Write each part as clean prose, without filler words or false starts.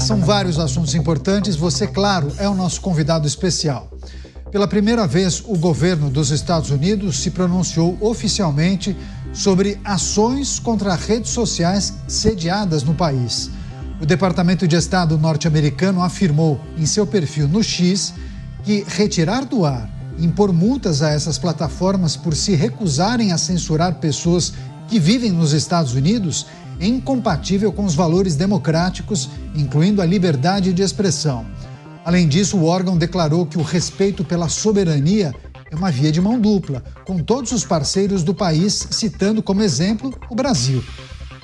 São vários assuntos importantes. Você, claro, é o nosso convidado especial. Pela primeira vez, o governo dos Estados Unidos se pronunciou oficialmente sobre ações contra redes sociais sediadas no país. O Departamento de Estado norte-americano afirmou em seu perfil no X que retirar do ar e impor multas a essas plataformas por se recusarem a censurar pessoas que vivem nos Estados Unidos é incompatível com os valores democráticos, incluindo a liberdade de expressão. Além disso, o órgão declarou que o respeito pela soberania é uma via de mão dupla, com todos os parceiros do país, citando como exemplo o Brasil.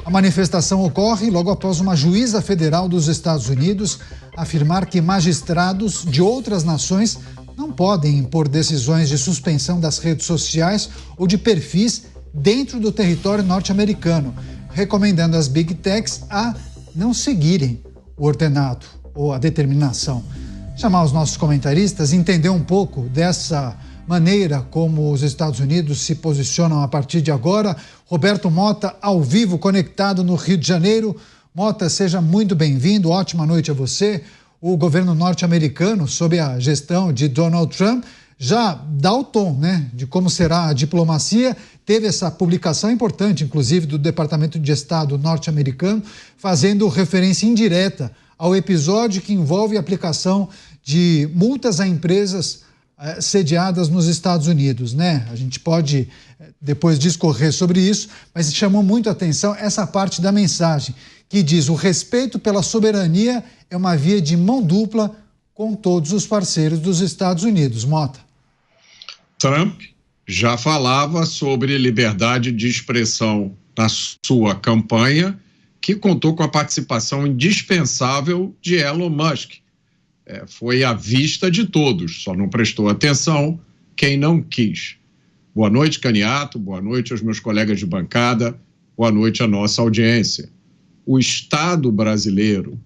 A manifestação ocorre logo após uma juíza federal dos Estados Unidos afirmar que magistrados de outras nações não podem impor decisões de suspensão das redes sociais ou de perfis dentro do território norte-americano, recomendando às Big Techs a não seguirem o ordenado ou a determinação. Chamar os nossos comentaristas, entender um pouco dessa maneira como os Estados Unidos se posicionam a partir de agora. Roberto Mota, ao vivo, conectado no Rio de Janeiro. Mota, seja muito bem-vindo, ótima noite a você. O governo norte-americano, sob a gestão de Donald Trump, já dá o tom, de como será a diplomacia. Teve essa publicação importante, inclusive, do Departamento de Estado norte-americano, fazendo referência indireta ao episódio que envolve a aplicação de multas a empresas sediadas nos Estados Unidos, A gente pode depois discorrer sobre isso, mas chamou muito a atenção essa parte da mensagem, que diz: o respeito pela soberania é uma via de mão dupla com todos os parceiros dos Estados Unidos. Mota. Trump já falava sobre liberdade de expressão na sua campanha, que contou com a participação indispensável de Elon Musk. Foi à vista de todos, só não prestou atenção quem não quis. Boa noite, Caniato, boa noite aos meus colegas de bancada, boa noite à nossa audiência. O Estado brasileiro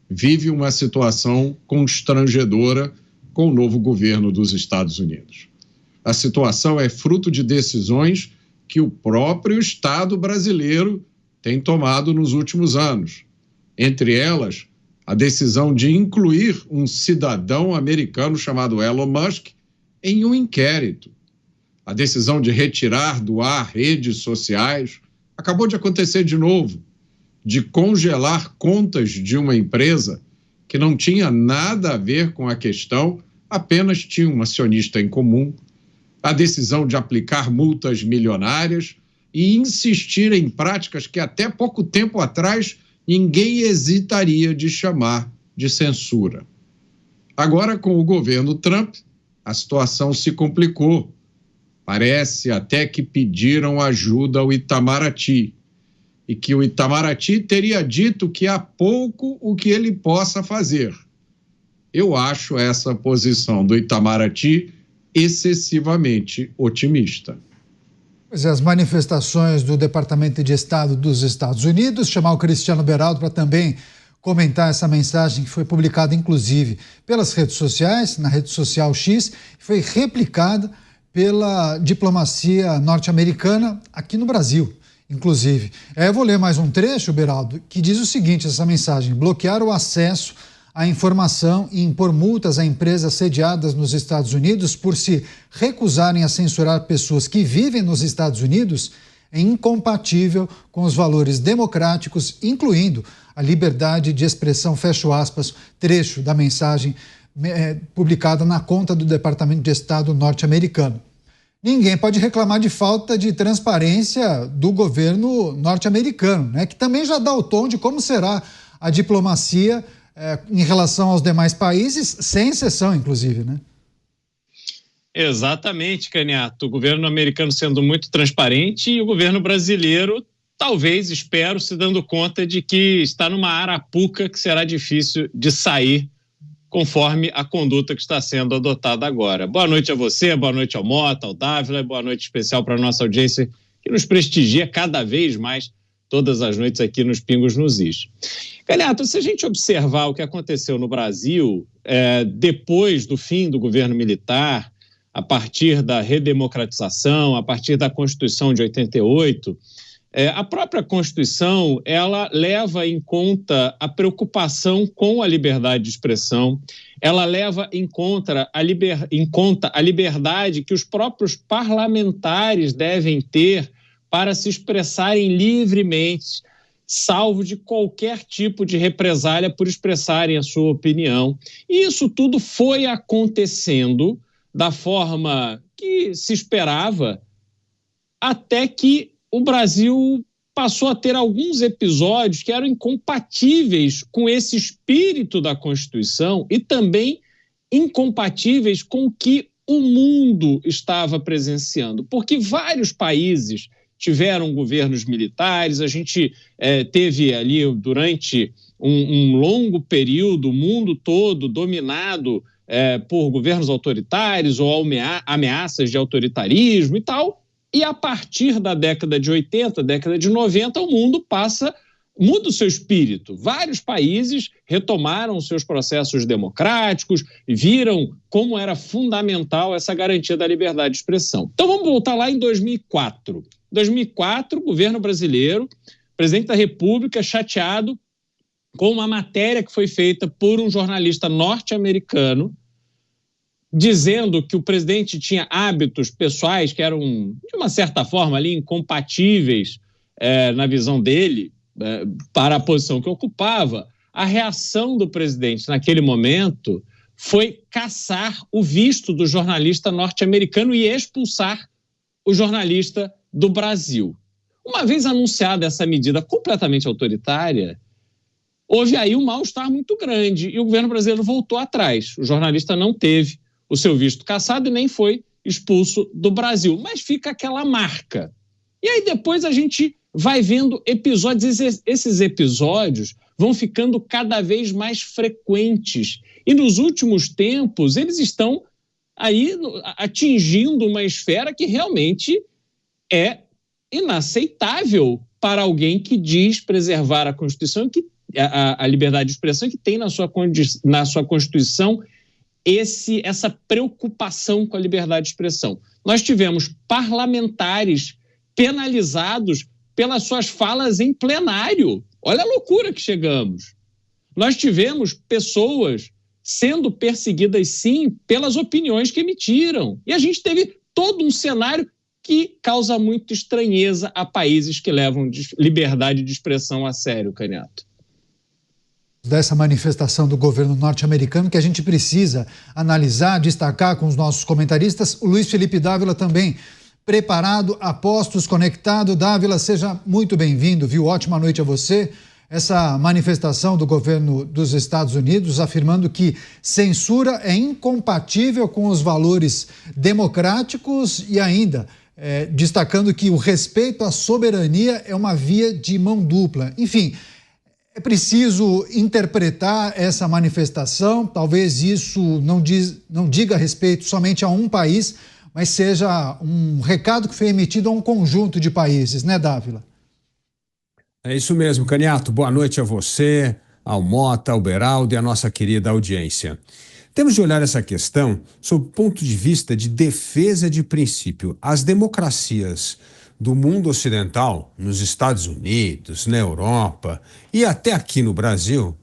vive uma situação constrangedora com o novo governo dos Estados Unidos. A situação é fruto de decisões que o próprio Estado brasileiro tem tomado nos últimos anos. Entre elas, a decisão de incluir um cidadão americano chamado Elon Musk em um inquérito. A decisão de retirar do ar redes sociais acabou de acontecer de novo, de congelar contas de uma empresa que não tinha nada a ver com a questão, apenas tinha um acionista em comum. A decisão de aplicar multas milionárias e insistir em práticas que até pouco tempo atrás ninguém hesitaria de chamar de censura. Agora, com o governo Trump, a situação se complicou. Parece até que pediram ajuda ao Itamaraty e que o Itamaraty teria dito que há pouco o que ele possa fazer. Eu acho essa posição do Itamaraty excessivamente otimista. Pois é, as manifestações do Departamento de Estado dos Estados Unidos, chamar o Cristiano Beraldo para também comentar essa mensagem que foi publicada, inclusive, pelas redes sociais, na rede social X, foi replicada pela diplomacia norte-americana aqui no Brasil, inclusive. Eu vou ler mais um trecho, Beraldo, que diz o seguinte, essa mensagem: bloquear o acesso à informação e impor multas a empresas sediadas nos Estados Unidos por se recusarem a censurar pessoas que vivem nos Estados Unidos é incompatível com os valores democráticos, incluindo a liberdade de expressão, fecho aspas, trecho da mensagem publicada na conta do Departamento de Estado norte-americano. Ninguém pode reclamar de falta de transparência do governo norte-americano, que também já dá o tom de como será a diplomacia em relação aos demais países, sem exceção, inclusive, Exatamente, Caniato. O governo americano sendo muito transparente e o governo brasileiro, talvez, espero, se dando conta de que está numa arapuca que será difícil de sair conforme a conduta que está sendo adotada agora. Boa noite a você, boa noite ao Mota, ao Dávila, boa noite especial para a nossa audiência que nos prestigia cada vez mais todas as noites aqui nos Pingos nos Is. Caniato, se a gente observar o que aconteceu no Brasil depois do fim do governo militar, a partir da redemocratização, a partir da Constituição de 88, A própria Constituição, ela leva em conta a preocupação com a liberdade de expressão, ela leva em conta a liberdade que os próprios parlamentares devem ter para se expressarem livremente, salvo de qualquer tipo de represália por expressarem a sua opinião. E isso tudo foi acontecendo da forma que se esperava, até que o Brasil passou a ter alguns episódios que eram incompatíveis com esse espírito da Constituição e também incompatíveis com o que o mundo estava presenciando, porque vários países tiveram governos militares, a gente teve ali durante um longo período o mundo todo dominado por governos autoritários ou ameaças de autoritarismo e tal. E a partir da década de 80, década de 90, o mundo muda o seu espírito. Vários países retomaram seus processos democráticos e viram como era fundamental essa garantia da liberdade de expressão. Então vamos voltar lá em 2004. Em 2004, o governo brasileiro, presidente da República, chateado com uma matéria que foi feita por um jornalista norte-americano, dizendo que o presidente tinha hábitos pessoais que eram, de uma certa forma, ali, incompatíveis na visão dele, para a posição que ocupava. A reação do presidente naquele momento foi caçar o visto do jornalista norte-americano e expulsar o jornalista do Brasil. Uma vez anunciada essa medida completamente autoritária, houve aí um mal-estar muito grande e o governo brasileiro voltou atrás. O jornalista não teve o seu visto cassado e nem foi expulso do Brasil. Mas fica aquela marca. E aí depois a gente vai vendo episódios, esses episódios vão ficando cada vez mais frequentes. E nos últimos tempos eles estão aí atingindo uma esfera que realmente é inaceitável para alguém que diz preservar a Constituição, a liberdade de expressão, que tem na sua Constituição essa preocupação com a liberdade de expressão. Nós tivemos parlamentares penalizados pelas suas falas em plenário. Olha a loucura que chegamos. Nós tivemos pessoas sendo perseguidas, sim, pelas opiniões que emitiram. E a gente teve todo um cenário que causa muita estranheza a países que levam liberdade de expressão a sério, Canhato. Dessa manifestação do governo norte-americano que a gente precisa analisar, destacar com os nossos comentaristas. O Luiz Felipe Dávila também preparado, a postos, conectado. Dávila, seja muito bem-vindo, viu? Ótima noite a você. Essa manifestação do governo dos Estados Unidos afirmando que censura é incompatível com os valores democráticos e ainda destacando que o respeito à soberania é uma via de mão dupla. Enfim, é preciso interpretar essa manifestação, talvez isso não diga respeito somente a um país, mas seja um recado que foi emitido a um conjunto de países, né, Dávila? É isso mesmo, Canhato. Boa noite a você, ao Mota, ao Beraldo e à nossa querida audiência. Temos de olhar essa questão sob o ponto de vista de defesa de princípio. As democracias do mundo ocidental, nos Estados Unidos, na Europa e até aqui no Brasil,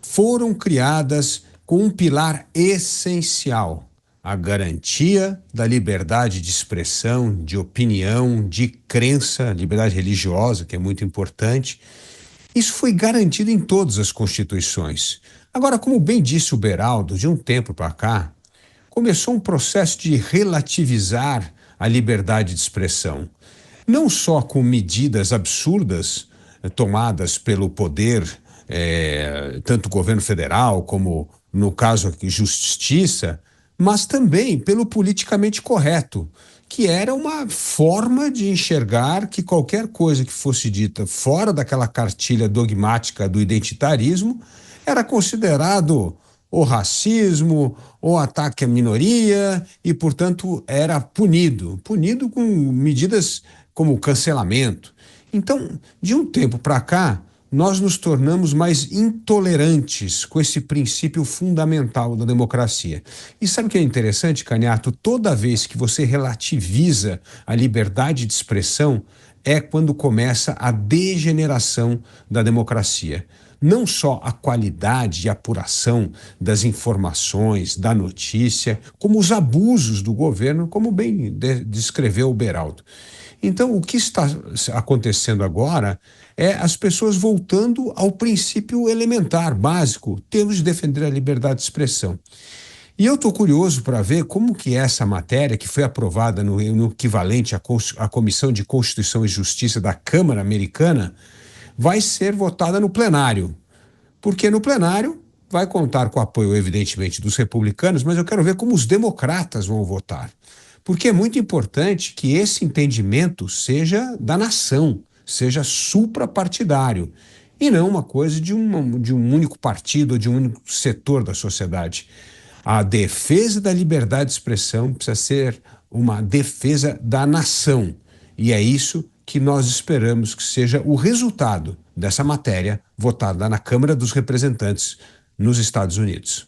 foram criadas com um pilar essencial: a garantia da liberdade de expressão, de opinião, de crença, liberdade religiosa, que é muito importante. Isso foi garantido em todas as constituições. Agora, como bem disse o Beraldo, de um tempo para cá, começou um processo de relativizar a liberdade de expressão. Não só com medidas absurdas tomadas pelo poder, tanto o governo federal como, no caso aqui, justiça, mas também pelo politicamente correto, que era uma forma de enxergar que qualquer coisa que fosse dita fora daquela cartilha dogmática do identitarismo era considerado ou racismo ou ataque à minoria e, portanto, era punido com medidas como cancelamento. Então, de um tempo para cá, nós nos tornamos mais intolerantes com esse princípio fundamental da democracia. E sabe o que é interessante, Canhato? Toda vez que você relativiza a liberdade de expressão, é quando começa a degeneração da democracia. Não só a qualidade e apuração das informações, da notícia, como os abusos do governo, como bem descreveu o Beraldo. Então, o que está acontecendo agora é as pessoas voltando ao princípio elementar, básico, temos de defender a liberdade de expressão. E eu estou curioso para ver como que essa matéria, que foi aprovada no equivalente à Comissão de Constituição e Justiça da Câmara Americana, vai ser votada no plenário. Porque no plenário vai contar com o apoio, evidentemente, dos republicanos, mas eu quero ver como os democratas vão votar. Porque é muito importante que esse entendimento seja da nação, seja suprapartidário, e não uma coisa de um único partido ou de um único setor da sociedade. A defesa da liberdade de expressão precisa ser uma defesa da nação, e é isso que nós esperamos que seja o resultado dessa matéria votada na Câmara dos Representantes nos Estados Unidos.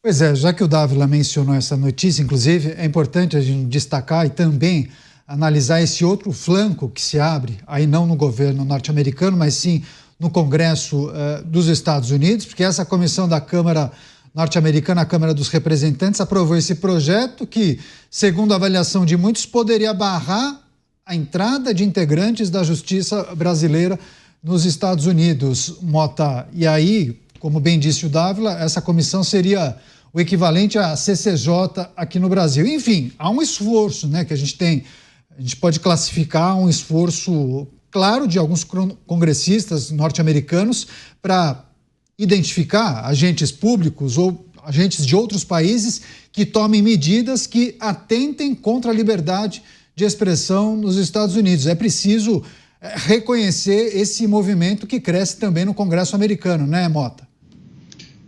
Pois é, já que o Dávila mencionou essa notícia, inclusive, é importante a gente destacar e também analisar esse outro flanco que se abre, aí não no governo norte-americano, mas sim no Congresso dos Estados Unidos, porque essa comissão da Câmara norte-americana, a Câmara dos Representantes, aprovou esse projeto que, segundo a avaliação de muitos, poderia barrar a entrada de integrantes da Justiça brasileira nos Estados Unidos, Mota. E aí, como bem disse o Dávila, essa comissão seria o equivalente à CCJ aqui no Brasil. Enfim, há um esforço, né, que a gente pode classificar um esforço claro de alguns congressistas norte-americanos para identificar agentes públicos ou agentes de outros países que tomem medidas que atentem contra a liberdade de expressão nos Estados Unidos. É preciso reconhecer esse movimento que cresce também no Congresso americano, né, Mota?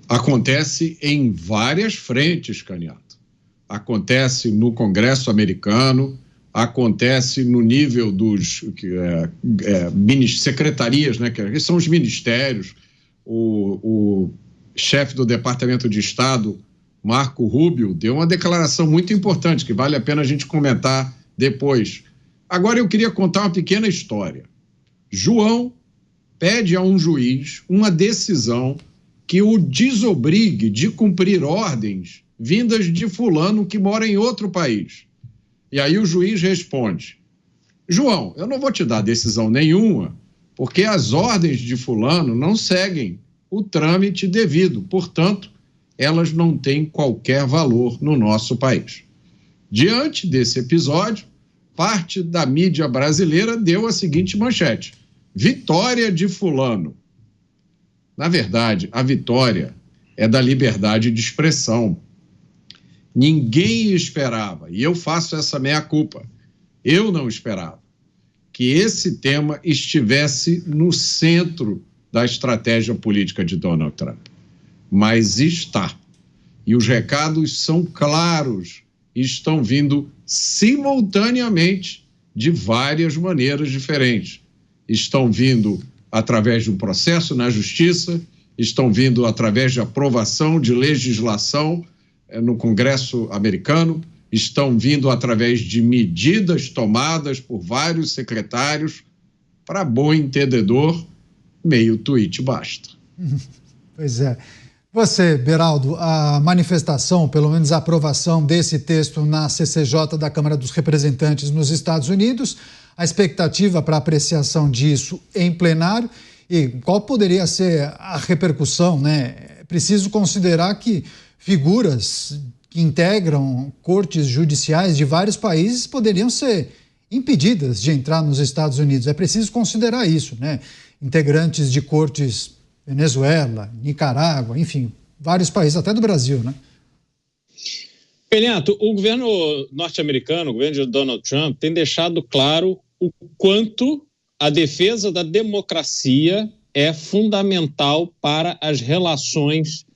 Acontece em várias frentes, Caniato. Acontece no Congresso americano, acontece no nível dos secretarias, né, que são os ministérios. O chefe do Departamento de Estado, Marco Rubio, deu uma declaração muito importante, que vale a pena a gente comentar depois. Agora eu queria contar uma pequena história. João pede a um juiz uma decisão que o desobrigue de cumprir ordens vindas de fulano que mora em outro país. E aí o juiz responde: João, eu não vou te dar decisão nenhuma, porque as ordens de fulano não seguem o trâmite devido, portanto, elas não têm qualquer valor no nosso país. Diante desse episódio, parte da mídia brasileira deu a seguinte manchete: vitória de fulano. Na verdade, a vitória é da liberdade de expressão. Ninguém esperava, e eu faço essa meia-culpa, eu não esperava que esse tema estivesse no centro da estratégia política de Donald Trump. Mas está. E os recados são claros e estão vindo simultaneamente de várias maneiras diferentes. Estão vindo através de um processo na justiça, estão vindo através de aprovação de legislação no Congresso americano, estão vindo através de medidas tomadas por vários secretários. Para bom entendedor, meio tweet basta. Pois é. Você, Beraldo, a manifestação, pelo menos a aprovação desse texto na CCJ da Câmara dos Representantes nos Estados Unidos, a expectativa para apreciação disso em plenário e qual poderia ser a repercussão, né? É preciso considerar que figuras que integram cortes judiciais de vários países poderiam ser impedidas de entrar nos Estados Unidos. É preciso considerar isso, né? Integrantes de cortes Venezuela, Nicarágua, enfim, vários países, até do Brasil, né? Caniato, o governo norte-americano, o governo de Donald Trump, tem deixado claro o quanto a defesa da democracia é fundamental para as relações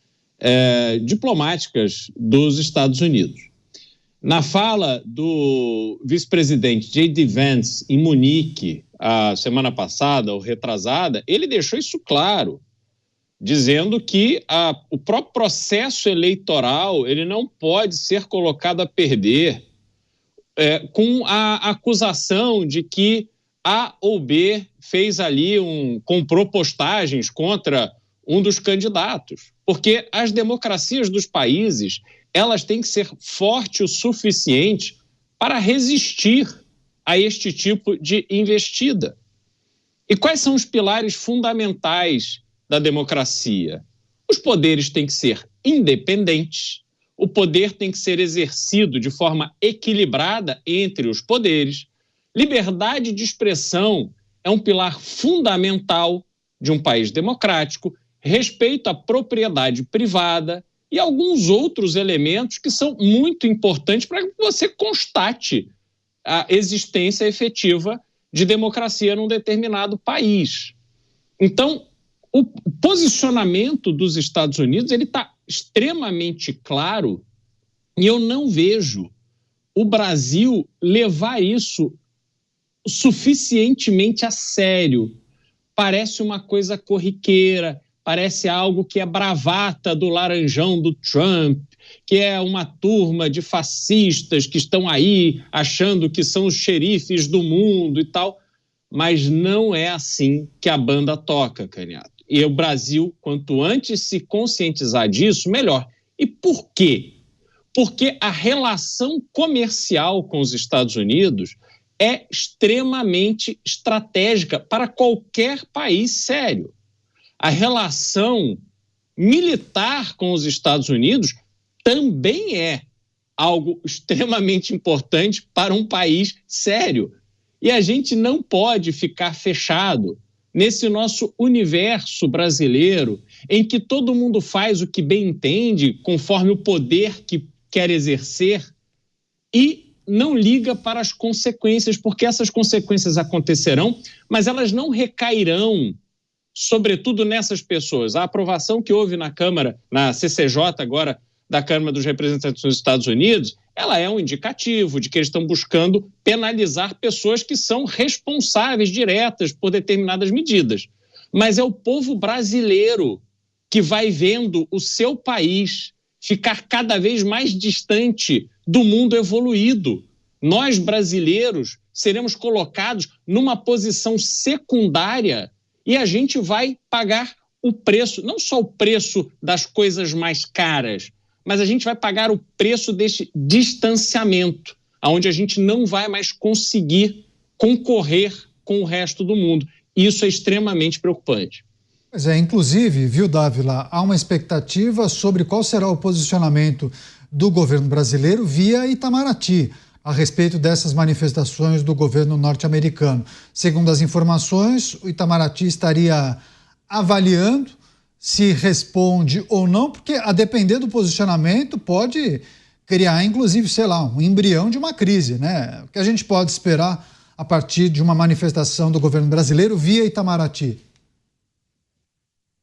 diplomáticas dos Estados Unidos. Na fala do vice-presidente J.D. Vance em Munique, a semana passada ou retrasada, ele deixou isso claro, dizendo que o próprio processo eleitoral ele não pode ser colocado a perder com a acusação de que A ou B fez ali comprou postagens contra um dos candidatos. Porque as democracias dos países, elas têm que ser fortes o suficiente para resistir a este tipo de investida. E quais são os pilares fundamentais da democracia? Os poderes têm que ser independentes, o poder tem que ser exercido de forma equilibrada entre os poderes. Liberdade de expressão é um pilar fundamental de um país democrático, respeito à propriedade privada e alguns outros elementos que são muito importantes para que você constate a existência efetiva de democracia num determinado país. Então, o posicionamento dos Estados Unidos ele está extremamente claro e eu não vejo o Brasil levar isso suficientemente a sério. Parece uma coisa corriqueira, parece algo que é bravata do laranjão do Trump, que é uma turma de fascistas que estão aí achando que são os xerifes do mundo e tal, mas não é assim que a banda toca, Canhato. E o Brasil, quanto antes se conscientizar disso, melhor. E por quê? Porque a relação comercial com os Estados Unidos é extremamente estratégica para qualquer país sério. A relação militar com os Estados Unidos também é algo extremamente importante para um país sério. E a gente não pode ficar fechado nesse nosso universo brasileiro em que todo mundo faz o que bem entende, conforme o poder que quer exercer, e não liga para as consequências, porque essas consequências acontecerão, mas elas não recairão, sobretudo nessas pessoas. A aprovação que houve na Câmara, na CCJ agora, da Câmara dos Representantes dos Estados Unidos, ela é um indicativo de que eles estão buscando penalizar pessoas que são responsáveis diretas por determinadas medidas. Mas é o povo brasileiro que vai vendo o seu país ficar cada vez mais distante do mundo evoluído. Nós, brasileiros, seremos colocados numa posição secundária e a gente vai pagar o preço, não só o preço das coisas mais caras, mas a gente vai pagar o preço deste distanciamento, onde a gente não vai mais conseguir concorrer com o resto do mundo. Isso é extremamente preocupante. Pois é, inclusive, viu, Dávila, há uma expectativa sobre qual será o posicionamento do governo brasileiro via Itamaraty a respeito dessas manifestações do governo norte-americano. Segundo as informações, o Itamaraty estaria avaliando se responde ou não, porque a depender do posicionamento pode criar, inclusive, sei lá, um embrião de uma crise, né? O que a gente pode esperar a partir de uma manifestação do governo brasileiro via Itamaraty?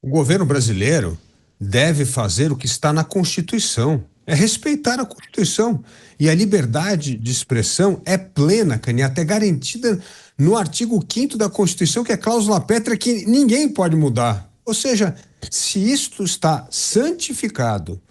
O governo brasileiro deve fazer o que está na Constituição, é respeitar a Constituição. E a liberdade de expressão é plena, Canhata, é garantida no artigo 5º da Constituição, que é cláusula pétrea que ninguém pode mudar. Ou seja, se isto está santificado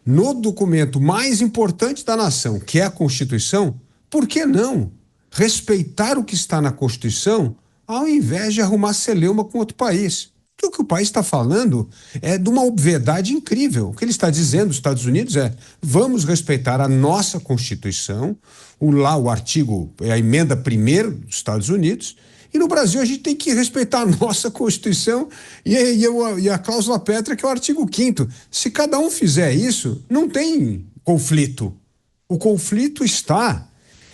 no documento mais importante da nação, que é a Constituição, por que não respeitar o que está na Constituição ao invés de arrumar celeuma com outro país? Porque o que o país está falando é de uma obviedade incrível. O que ele está dizendo, os Estados Unidos, é: vamos respeitar a nossa Constituição, o artigo, é a emenda 1ª dos Estados Unidos, e no Brasil a gente tem que respeitar a nossa Constituição e a cláusula pétrea, que é o artigo 5º. Se cada um fizer isso, não tem conflito. O conflito está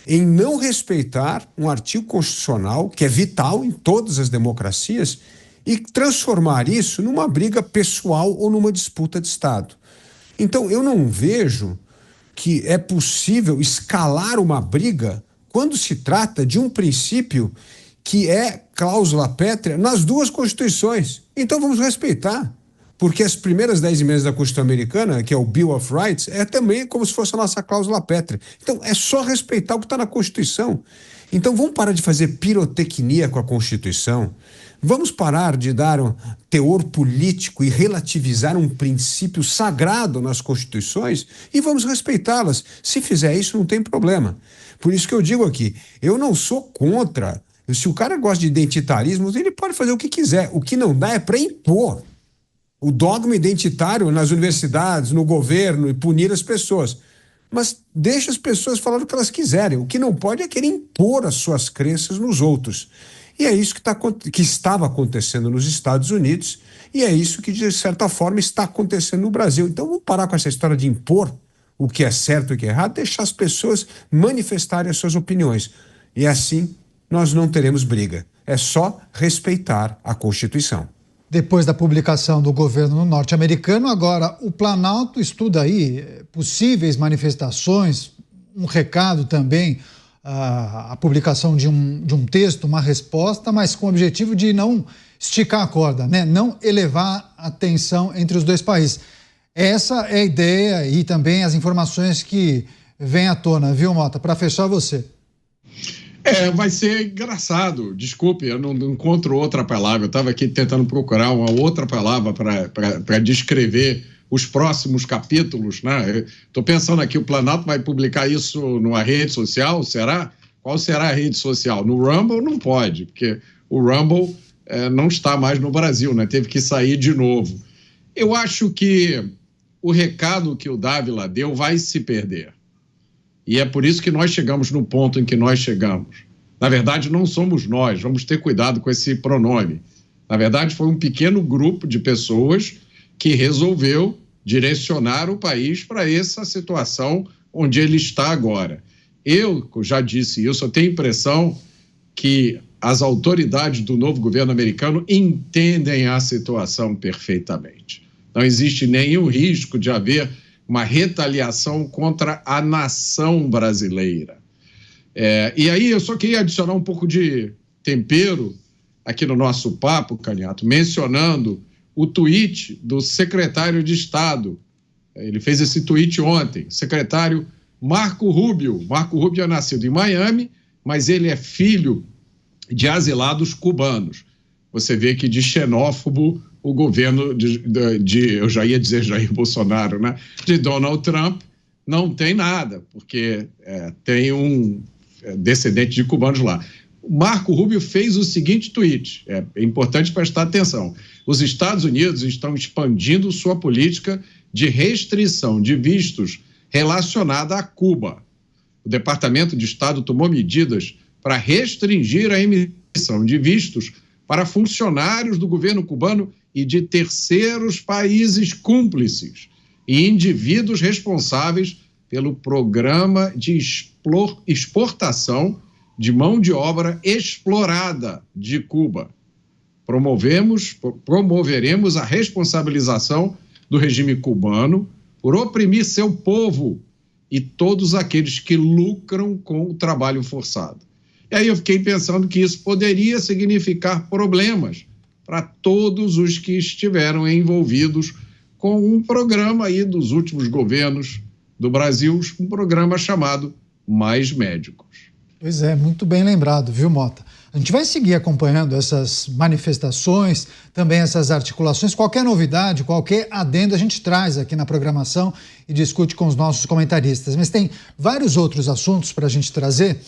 em não respeitar um artigo constitucional que é vital em todas as democracias e transformar isso numa briga pessoal ou numa disputa de Estado. Então, eu não vejo que é possível escalar uma briga quando se trata de um princípio que é cláusula pétrea nas duas Constituições. Então, vamos respeitar, porque as primeiras 10 emendas da Constituição Americana, que é o Bill of Rights, é também como se fosse a nossa cláusula pétrea. Então, é só respeitar o que está na Constituição. Então, vamos parar de fazer pirotecnia com a Constituição. Vamos parar de dar um teor político e relativizar um princípio sagrado nas Constituições e vamos respeitá-las. Se fizer isso, não tem problema. Por isso que eu digo aqui, eu não sou contra Se o cara gosta de identitarismo, ele pode fazer o que quiser. O que não dá é para impor o dogma identitário nas universidades, no governo e punir as pessoas. Mas deixa as pessoas falar o que elas quiserem. O que não pode é querer impor as suas crenças nos outros. E é isso que estava acontecendo nos Estados Unidos e é isso que, de certa forma, está acontecendo no Brasil. Então, vamos parar com essa história de impor o que é certo e o que é errado, deixar as pessoas manifestarem as suas opiniões. E assim, nós não teremos briga. É só respeitar a Constituição. Depois da publicação do governo norte-americano, agora o Planalto estuda aí possíveis manifestações, um recado também, a publicação de um texto, uma resposta, mas com o objetivo de não esticar a corda, né? Não elevar a tensão entre os dois países. Essa é a ideia e também as informações que vêm à tona, viu, Mota? Para fechar você. Vai ser engraçado. Desculpe, eu não encontro outra palavra. Eu estava aqui tentando procurar uma outra palavra para descrever os próximos capítulos, né? Estou pensando aqui, o Planalto vai publicar isso numa rede social, será? Qual será a rede social? No Rumble não pode, porque o Rumble não está mais no Brasil, né? Teve que sair de novo. Eu acho que o recado que o Dávila deu vai se perder. E é por isso que nós chegamos no ponto em que nós chegamos. Na verdade, não somos nós, vamos ter cuidado com esse pronome. Na verdade, foi um pequeno grupo de pessoas que resolveu direcionar o país para essa situação onde ele está agora. Eu já disse isso, eu tenho a impressão que as autoridades do novo governo americano entendem a situação perfeitamente. Não existe nenhum risco de haver uma retaliação contra a nação brasileira. E aí eu só queria adicionar um pouco de tempero aqui no nosso papo, Caniato, mencionando o tweet do secretário de Estado. Ele fez esse tweet ontem, secretário Marco Rubio. Marco Rubio é nascido em Miami, mas ele é filho de asilados cubanos. Você vê que de xenófobo o governo eu já ia dizer Jair Bolsonaro, né? De Donald Trump não tem nada, porque tem um descendente de cubanos lá. O Marco Rubio fez o seguinte tweet, é importante prestar atenção. Os Estados Unidos estão expandindo sua política de restrição de vistos relacionada a Cuba. O Departamento de Estado tomou medidas para restringir a emissão de vistos para funcionários do governo cubano e de terceiros países cúmplices e indivíduos responsáveis pelo programa de exportação de mão de obra explorada de Cuba. Promoveremos a responsabilização do regime cubano por oprimir seu povo e todos aqueles que lucram com o trabalho forçado. E aí eu fiquei pensando que isso poderia significar problemas para todos os que estiveram envolvidos com um programa aí dos últimos governos do Brasil, um programa chamado Mais Médicos. Pois é, muito bem lembrado, viu, Mota? A gente vai seguir acompanhando essas manifestações, também essas articulações. Qualquer novidade, qualquer adendo a gente traz aqui na programação e discute com os nossos comentaristas. Mas tem vários outros assuntos para a gente trazer.